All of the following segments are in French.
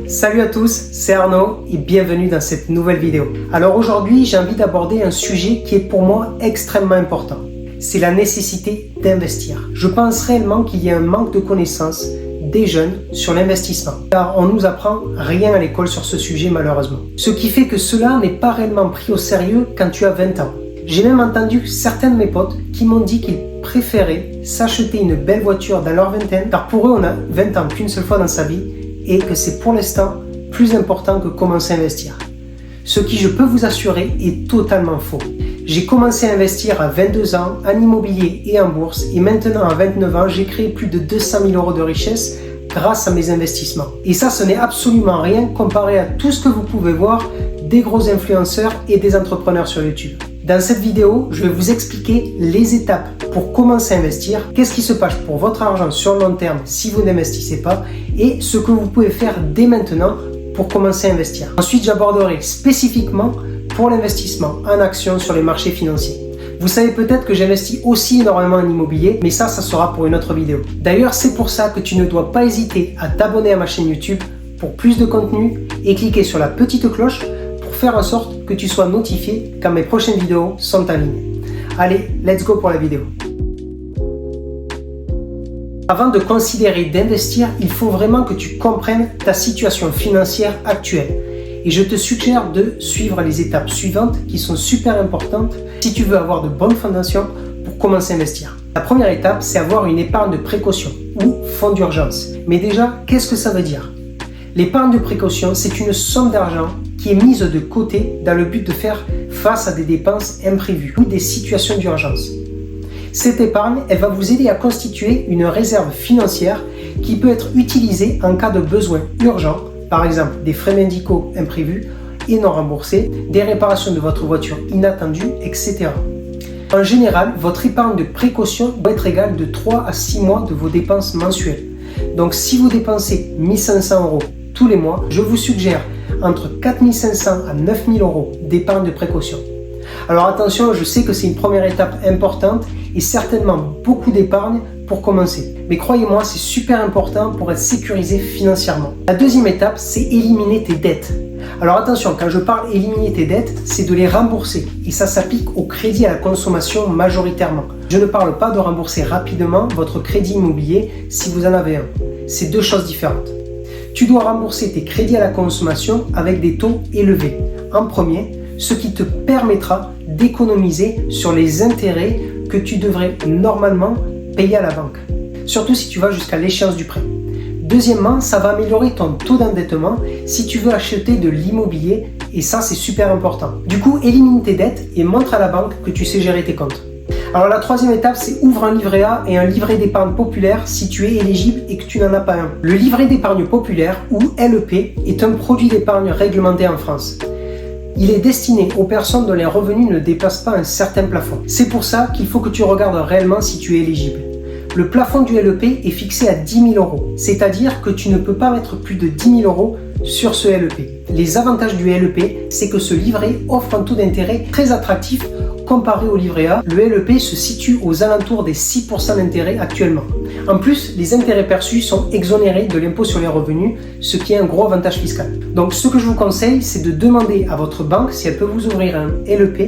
Salut à tous, c'est Arnaud et bienvenue dans cette nouvelle vidéo. Alors aujourd'hui, j'ai envie d'aborder un sujet qui est pour moi extrêmement important. C'est la nécessité d'investir. Je pense réellement qu'il y a un manque de connaissances des jeunes sur l'investissement, car on nous apprend rien à l'école sur ce sujet malheureusement. Ce qui fait que cela n'est pas réellement pris au sérieux quand tu as 20 ans. J'ai même entendu certains de mes potes qui m'ont dit qu'ils préféraient s'acheter une belle voiture dans leur vingtaine, car pour eux on a 20 ans qu'une seule fois dans sa vie, et que c'est pour l'instant plus important que commencer à investir. Ce qui, je peux vous assurer, est totalement faux. J'ai commencé à investir à 22 ans en immobilier et en bourse, et maintenant à 29 ans, j'ai créé plus de 200 000 euros de richesse grâce à mes investissements. Et ça, ce n'est absolument rien comparé à tout ce que vous pouvez voir des gros influenceurs et des entrepreneurs sur YouTube. Dans cette vidéo, je vais vous expliquer les étapes pour commencer à investir, qu'est-ce qui se passe pour votre argent sur le long terme si vous n'investissez pas et ce que vous pouvez faire dès maintenant pour commencer à investir. Ensuite, j'aborderai spécifiquement pour l'investissement en actions sur les marchés financiers. Vous savez peut-être que j'investis aussi énormément en immobilier, mais ça sera pour une autre vidéo. D'ailleurs, c'est pour ça que tu ne dois pas hésiter à t'abonner à ma chaîne YouTube pour plus de contenu et cliquer sur la petite cloche pour faire en sorte que tu sois notifié quand mes prochaines vidéos sont en ligne. Allez, let's go pour la vidéo. Avant de considérer d'investir, il faut vraiment que tu comprennes ta situation financière actuelle. Et je te suggère de suivre les étapes suivantes qui sont super importantes si tu veux avoir de bonnes fondations pour commencer à investir. La première étape, c'est avoir une épargne de précaution ou fonds d'urgence. Mais déjà, qu'est-ce que ça veut dire? L'épargne de précaution, c'est une somme d'argent qui est mise de côté dans le but de faire face à des dépenses imprévues ou des situations d'urgence. Cette épargne, elle va vous aider à constituer une réserve financière qui peut être utilisée en cas de besoin urgent, par exemple des frais médicaux imprévus et non remboursés, des réparations de votre voiture inattendues, etc. En général, votre épargne de précaution doit être égale de 3 à 6 mois de vos dépenses mensuelles. Donc si vous dépensez 1 500 euros tous les mois, je vous suggère entre 4 500 à 9 000 euros d'épargne de précaution. Alors attention, je sais que c'est une première étape importante et certainement beaucoup d'épargne pour commencer. Mais croyez-moi, c'est super important pour être sécurisé financièrement. La deuxième étape, c'est éliminer tes dettes. Alors attention, quand je parle éliminer tes dettes, c'est de les rembourser. Et ça s'applique au crédit à la consommation majoritairement. Je ne parle pas de rembourser rapidement votre crédit immobilier si vous en avez un. C'est deux choses différentes. Tu dois rembourser tes crédits à la consommation avec des taux élevés. En premier, ce qui te permettra d'économiser sur les intérêts que tu devrais normalement payer à la banque, surtout si tu vas jusqu'à l'échéance du prêt. Deuxièmement, ça va améliorer ton taux d'endettement si tu veux acheter de l'immobilier et ça c'est super important. Du coup, élimine tes dettes et montre à la banque que tu sais gérer tes comptes. Alors la troisième étape, c'est ouvre un livret A et un livret d'épargne populaire si tu es éligible et que tu n'en as pas un. Le livret d'épargne populaire ou LEP est un produit d'épargne réglementé en France. Il est destiné aux personnes dont les revenus ne dépassent pas un certain plafond. C'est pour ça qu'il faut que tu regardes réellement si tu es éligible. Le plafond du LEP est fixé à 10 000 euros, c'est-à-dire que tu ne peux pas mettre plus de 10 000 euros sur ce LEP. Les avantages du LEP, c'est que ce livret offre un taux d'intérêt très attractif comparé au livret A. Le LEP se situe aux alentours des 6% d'intérêt actuellement. En plus, les intérêts perçus sont exonérés de l'impôt sur les revenus, ce qui est un gros avantage fiscal. Donc ce que je vous conseille, c'est de demander à votre banque si elle peut vous ouvrir un LEP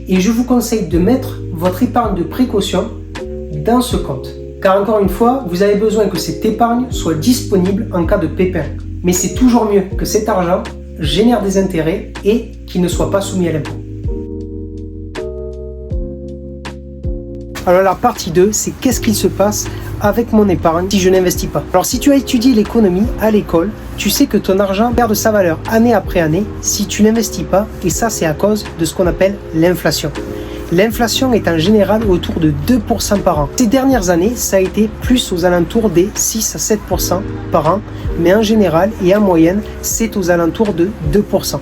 et je vous conseille de mettre votre épargne de précaution dans ce compte. Car encore une fois, vous avez besoin que cette épargne soit disponible en cas de pépin. Mais c'est toujours mieux que cet argent génère des intérêts et qu'il ne soit pas soumis à l'impôt. Alors la partie 2, c'est qu'est-ce qu'il se passe avec mon épargne si je n'investis pas. Alors si tu as étudié l'économie à l'école, tu sais que ton argent perd de sa valeur année après année si tu n'investis pas et ça c'est à cause de ce qu'on appelle l'inflation. L'inflation est en général autour de 2% par an. Ces dernières années, ça a été plus aux alentours des 6 à 7% par an, mais en général et en moyenne, c'est aux alentours de 2%.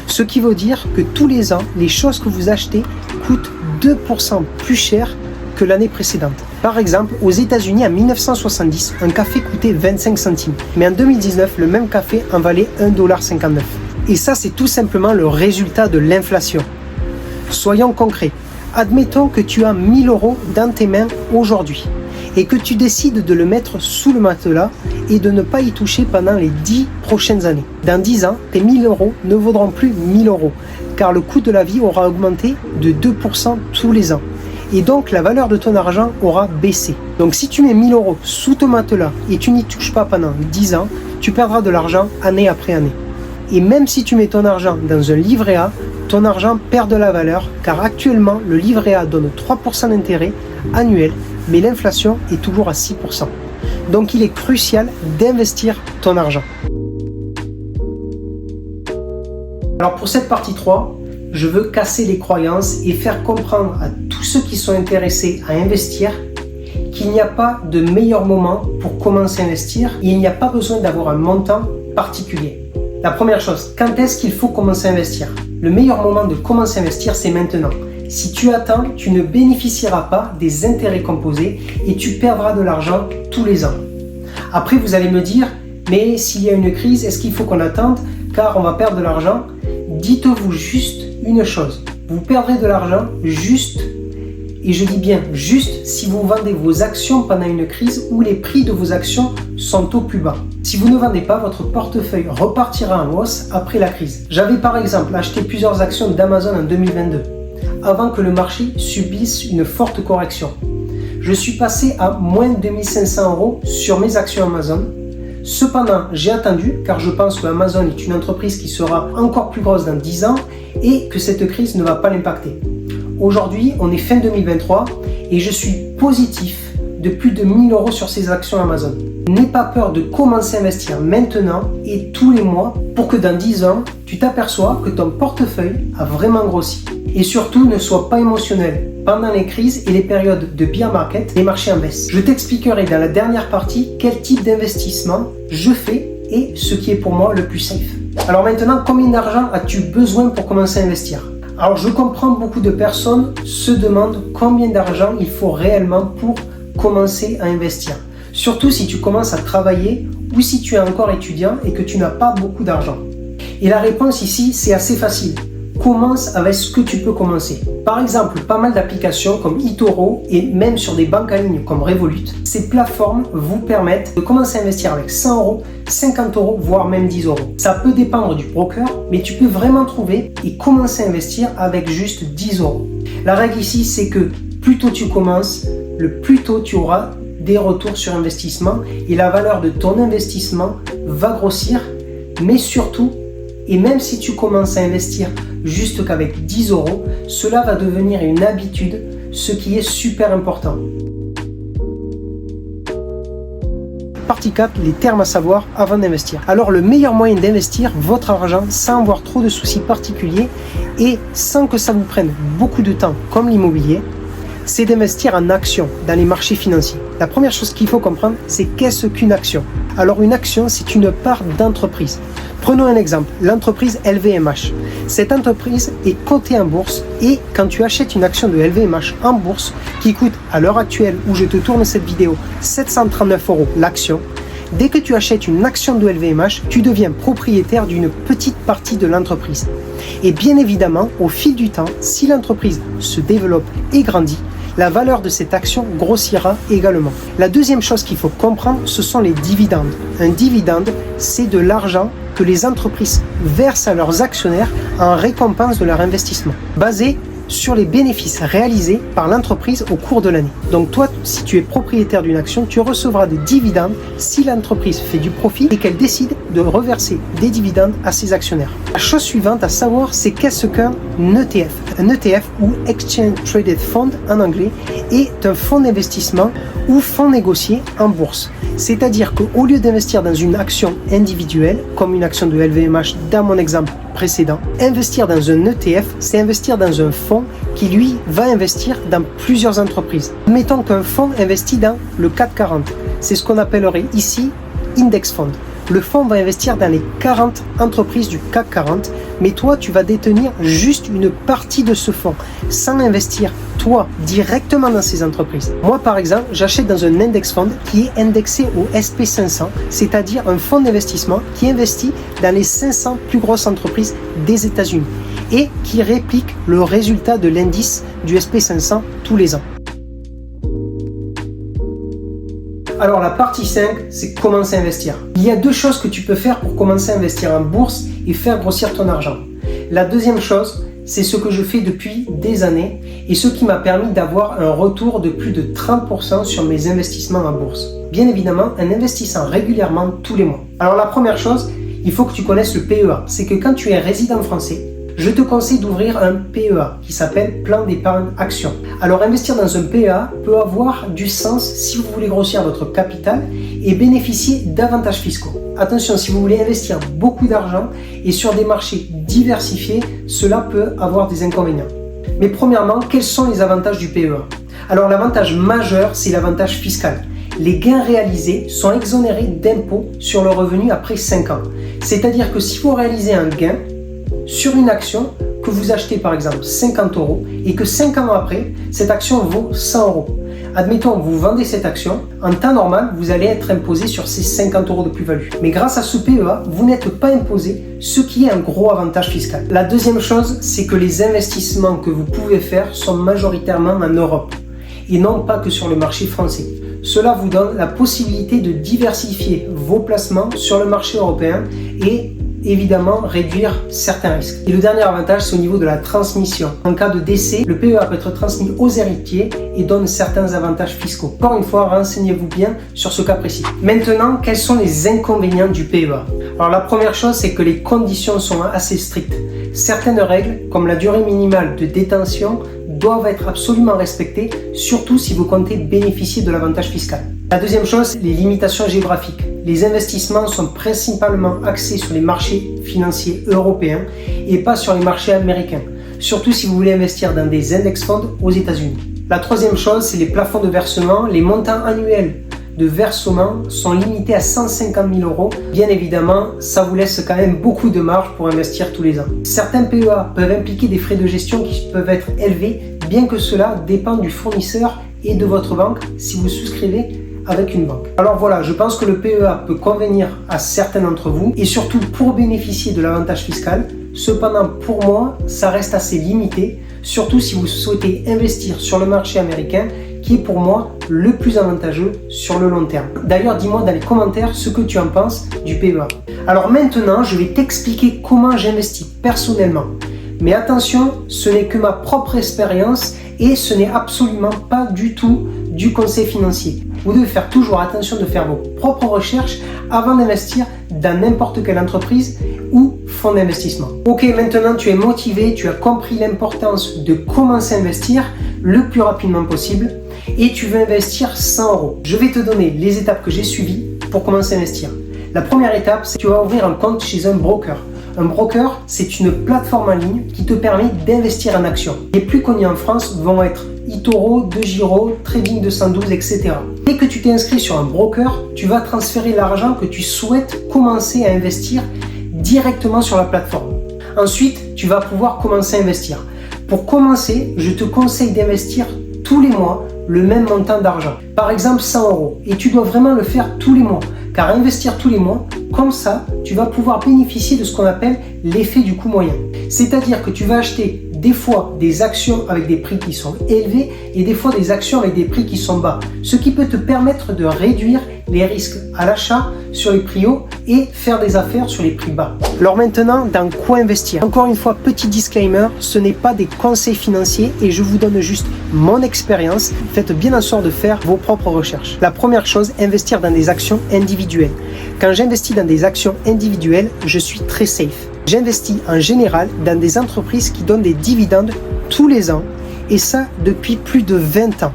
Ce qui veut dire que tous les ans, les choses que vous achetez coûtent 2% plus cher que l'année précédente. Par exemple, aux États-Unis en 1970, un café coûtait 25 centimes, mais en 2019, le même café en valait 1,59 $. Et ça, c'est tout simplement le résultat de l'inflation. Soyons concrets. Admettons que tu as 1 000 euros dans tes mains aujourd'hui et que tu décides de le mettre sous le matelas et de ne pas y toucher pendant les 10 prochaines années. Dans 10 ans, tes 1000 euros ne vaudront plus 1000 euros car le coût de la vie aura augmenté de 2% tous les ans. Et donc la valeur de ton argent aura baissé. Donc si tu mets 1000 euros sous ton matelas et tu n'y touches pas pendant 10 ans, tu perdras de l'argent année après année. Et même si tu mets ton argent dans un livret A, ton argent perd de la valeur car actuellement le livret A donne 3% d'intérêt annuel, mais l'inflation est toujours à 6%. Donc il est crucial d'investir ton argent. Alors pour cette partie 3, je veux casser les croyances et faire comprendre à tous ceux qui sont intéressés à investir qu'il n'y a pas de meilleur moment pour commencer à investir et il n'y a pas besoin d'avoir un montant particulier. La première chose, quand est-ce qu'il faut commencer à investir? Le meilleur moment de commencer à investir, c'est maintenant. Si tu attends, tu ne bénéficieras pas des intérêts composés et tu perdras de l'argent tous les ans. Après, vous allez me dire, mais s'il y a une crise, est-ce qu'il faut qu'on attende car on va perdre de l'argent? Dites-vous juste une chose, vous perdrez de l'argent juste, et je dis bien juste, si vous vendez vos actions pendant une crise où les prix de vos actions sont au plus bas. Si vous ne vendez pas, votre portefeuille repartira en hausse après la crise. J'avais par exemple acheté plusieurs actions d'Amazon en 2022, avant que le marché subisse une forte correction. Je suis passé à moins de 2500 euros sur mes actions Amazon. Cependant, j'ai attendu car je pense que Amazon est une entreprise qui sera encore plus grosse dans 10 ans et que cette crise ne va pas l'impacter. Aujourd'hui, on est fin 2023 et je suis positif de plus de 1000 euros sur ces actions Amazon. N'aie pas peur de commencer à investir maintenant et tous les mois pour que dans 10 ans, tu t'aperçois que ton portefeuille a vraiment grossi. Et surtout, ne sois pas émotionnel. Pendant les crises et les périodes de bear market, les marchés en baisse. Je t'expliquerai dans la dernière partie quel type d'investissement je fais et ce qui est pour moi le plus safe. Alors maintenant, combien d'argent as-tu besoin pour commencer à investir? Alors je comprends beaucoup de personnes se demandent combien d'argent il faut réellement pour commencer à investir. Surtout si tu commences à travailler ou si tu es encore étudiant et que tu n'as pas beaucoup d'argent. Et la réponse ici, c'est assez facile. Commence avec ce que tu peux commencer. Par exemple, pas mal d'applications comme eToro et même sur des banques en ligne comme Revolut, ces plateformes vous permettent de commencer à investir avec 100 euros, 50 euros, voire même 10 euros. Ça peut dépendre du broker, mais tu peux vraiment trouver et commencer à investir avec juste 10 euros. La règle ici, c'est que plus tôt tu commences, le plus tôt tu auras des retours sur investissement et la valeur de ton investissement va grossir, mais surtout, et même si tu commences à investir juste qu'avec 10 euros, cela va devenir une habitude, ce qui est super important. Partie 4, les termes à savoir avant d'investir. Alors le meilleur moyen d'investir votre argent sans avoir trop de soucis particuliers et sans que ça vous prenne beaucoup de temps comme l'immobilier, c'est d'investir en actions dans les marchés financiers. La première chose qu'il faut comprendre, c'est qu'est-ce qu'une action? Alors une action, c'est une part d'entreprise. Prenons un exemple, l'entreprise LVMH. Cette entreprise est cotée en bourse et quand tu achètes une action de LVMH en bourse qui coûte à l'heure actuelle où je te tourne cette vidéo 739 euros l'action, dès que tu achètes une action de LVMH, tu deviens propriétaire d'une petite partie de l'entreprise. Et bien évidemment, au fil du temps, si l'entreprise se développe et grandit, la valeur de cette action grossira également. La deuxième chose qu'il faut comprendre, ce sont les dividendes. Un dividende, c'est de l'argent que les entreprises versent à leurs actionnaires en récompense de leur investissement, basé sur les bénéfices réalisés par l'entreprise au cours de l'année. Donc toi, si tu es propriétaire d'une action, tu recevras des dividendes si l'entreprise fait du profit et qu'elle décide de reverser des dividendes à ses actionnaires. La chose suivante à savoir, c'est qu'est-ce qu'un ETF. Un ETF ou Exchange Traded Fund en anglais est un fonds d'investissement ou fonds négocié en bourse. C'est-à-dire qu'au lieu d'investir dans une action individuelle, comme une action de LVMH dans mon exemple précédent, investir dans un ETF, c'est investir dans un fonds qui, lui, va investir dans plusieurs entreprises. Mettons qu'un fonds investit dans le CAC 40. C'est ce qu'on appellerait ici Index Fund. Le fonds va investir dans les 40 entreprises du CAC 40, mais toi, tu vas détenir juste une partie de ce fonds, sans investir, toi, directement dans ces entreprises. Moi, par exemple, j'achète dans un index fund qui est indexé au SP500, c'est-à-dire un fonds d'investissement qui investit dans les 500 plus grosses entreprises des États-Unis et qui réplique le résultat de l'indice du SP500 tous les ans. Alors la partie 5, c'est commencer à investir. Il y a 2 choses que tu peux faire pour commencer à investir en bourse et faire grossir ton argent. La deuxième chose, c'est ce que je fais depuis des années et ce qui m'a permis d'avoir un retour de plus de 30% sur mes investissements en bourse. Bien évidemment, en investissant régulièrement tous les mois. Alors la première chose, il faut que tu connaisses le PEA. C'est que quand tu es résident français, je te conseille d'ouvrir un PEA qui s'appelle Plan d'épargne action. Alors investir dans un PEA peut avoir du sens si vous voulez grossir votre capital et bénéficier d'avantages fiscaux. Attention, si vous voulez investir beaucoup d'argent et sur des marchés diversifiés, cela peut avoir des inconvénients. Mais premièrement, quels sont les avantages du PEA? Alors l'avantage majeur, c'est l'avantage fiscal. Les gains réalisés sont exonérés d'impôts sur le revenu après 5 ans. C'est-à-dire que si vous réalisez un gain sur une action que vous achetez par exemple 50 € et que 5 ans après, cette action vaut 100 €. Admettons, vous vendez cette action, en temps normal, vous allez être imposé sur ces 50 € de plus-value. Mais grâce à ce PEA, vous n'êtes pas imposé, ce qui est un gros avantage fiscal. La deuxième chose, c'est que les investissements que vous pouvez faire sont majoritairement en Europe et non pas que sur le marché français. Cela vous donne la possibilité de diversifier vos placements sur le marché européen et évidemment réduire certains risques. Et le dernier avantage, c'est au niveau de la transmission. En cas de décès, le PEA peut être transmis aux héritiers et donne certains avantages fiscaux. Encore une fois, renseignez-vous bien sur ce cas précis. Maintenant, quels sont les inconvénients du PEA? Alors la première chose, c'est que les conditions sont assez strictes. Certaines règles, comme la durée minimale de détention, doivent être absolument respectées, surtout si vous comptez bénéficier de l'avantage fiscal. La deuxième chose, les limitations géographiques. Les investissements sont principalement axés sur les marchés financiers européens et pas sur les marchés américains, surtout si vous voulez investir dans des index funds aux États-Unis. La troisième chose, c'est les plafonds de versement. Les montants annuels de versement sont limités à 150 000 €. Bien évidemment, ça vous laisse quand même beaucoup de marge pour investir tous les ans. Certains PEA peuvent impliquer des frais de gestion qui peuvent être élevés, bien que cela dépend du fournisseur et de votre banque si vous souscrivez avec une banque. Alors voilà, je pense que le PEA peut convenir à certains d'entre vous et surtout pour bénéficier de l'avantage fiscal. Cependant, pour moi, ça reste assez limité, surtout si vous souhaitez investir sur le marché américain qui est pour moi le plus avantageux sur le long terme. D'ailleurs, dis-moi dans les commentaires ce que tu en penses du PEA. Alors maintenant, je vais t'expliquer comment j'investis personnellement. Mais attention, ce n'est que ma propre expérience et ce n'est absolument pas du tout du conseil financier. Vous devez faire toujours attention de faire vos propres recherches avant d'investir dans n'importe quelle entreprise ou fonds d'investissement. Ok, maintenant tu es motivé, tu as compris l'importance de commencer à investir le plus rapidement possible et tu veux investir 100 €. Je vais te donner les étapes que j'ai suivies pour commencer à investir. La première étape, c'est que tu vas ouvrir un compte chez un broker. Un broker, c'est une plateforme en ligne qui te permet d'investir en actions. Les plus connus en France vont être eToro, DeGiro, Trading 212, etc. Dès que tu t'es inscrit sur un broker, tu vas transférer l'argent que tu souhaites commencer à investir directement sur la plateforme. Ensuite, tu vas pouvoir commencer à investir. Pour commencer, je te conseille d'investir tous les mois le même montant d'argent. Par exemple 100 €. Et tu dois vraiment le faire tous les mois. Car investir tous les mois, comme ça, tu vas pouvoir bénéficier de ce qu'on appelle l'effet du coût moyen. C'est-à-dire que tu vas acheter des fois des actions avec des prix qui sont élevés et des fois des actions avec des prix qui sont bas. Ce qui peut te permettre de réduire les risques à l'achat sur les prix hauts et faire des affaires sur les prix bas. Alors maintenant, dans quoi investir? Encore une fois, petit disclaimer, ce n'est pas des conseils financiers et je vous donne juste mon expérience. Faites bien en sorte de faire vos propres recherches. La première chose, investir dans des actions individuelles. Quand j'investis dans des actions individuelles, je suis très safe. J'investis en général dans des entreprises qui donnent des dividendes tous les ans et ça depuis plus de 20 ans.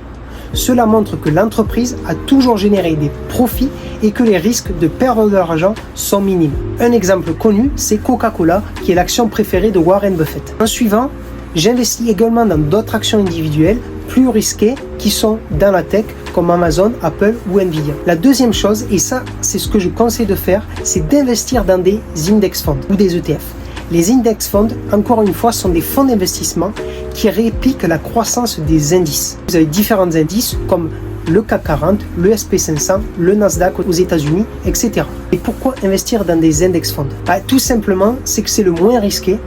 Cela montre que l'entreprise a toujours généré des profits et que les risques de perdre de l'argent sont minimes. Un exemple connu, c'est Coca-Cola, qui est l'action préférée de Warren Buffett. En suivant, j'investis également dans d'autres actions individuelles plus risquées qui sont dans la tech, comme Amazon, Apple ou Nvidia. La deuxième chose, et ça c'est ce que je conseille de faire, c'est d'investir dans des index funds ou des ETF. Les index funds, encore une fois, sont des fonds d'investissement qui répliquent la croissance des indices. Vous avez différents indices comme le CAC 40, le SP500, le Nasdaq aux États-Unis, etc. Et pourquoi investir dans des index funds? Tout simplement, c'est que c'est le moins risqué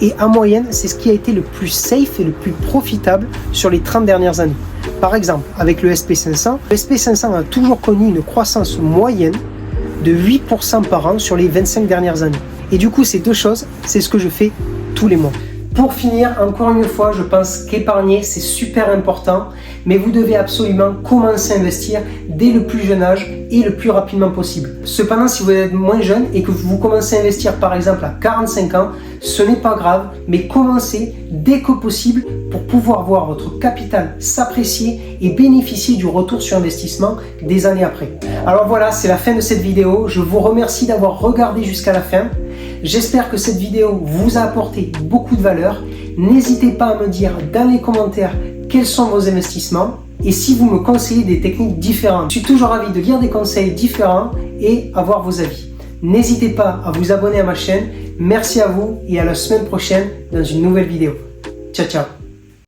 Et en moyenne, c'est ce qui a été le plus safe et le plus profitable sur les 30 dernières années. Par exemple, avec le SP500, le SP500 a toujours connu une croissance moyenne de 8% par an sur les 25 dernières années. Et du coup, ces deux choses, c'est ce que je fais tous les mois. Pour finir, encore une fois, je pense qu'épargner, c'est super important, mais vous devez absolument commencer à investir dès le plus jeune âge et le plus rapidement possible. Cependant, si vous êtes moins jeune et que vous commencez à investir par exemple à 45 ans, ce n'est pas grave, mais commencez dès que possible pour pouvoir voir votre capital s'apprécier et bénéficier du retour sur investissement des années après. Alors voilà, c'est la fin de cette vidéo. Je vous remercie d'avoir regardé jusqu'à la fin. J'espère que cette vidéo vous a apporté beaucoup de valeur. N'hésitez pas à me dire dans les commentaires quels sont vos investissements et si vous me conseillez des techniques différentes. Je suis toujours ravi de lire des conseils différents et avoir vos avis. N'hésitez pas à vous abonner à ma chaîne. Merci à vous et à la semaine prochaine dans une nouvelle vidéo. Ciao, ciao.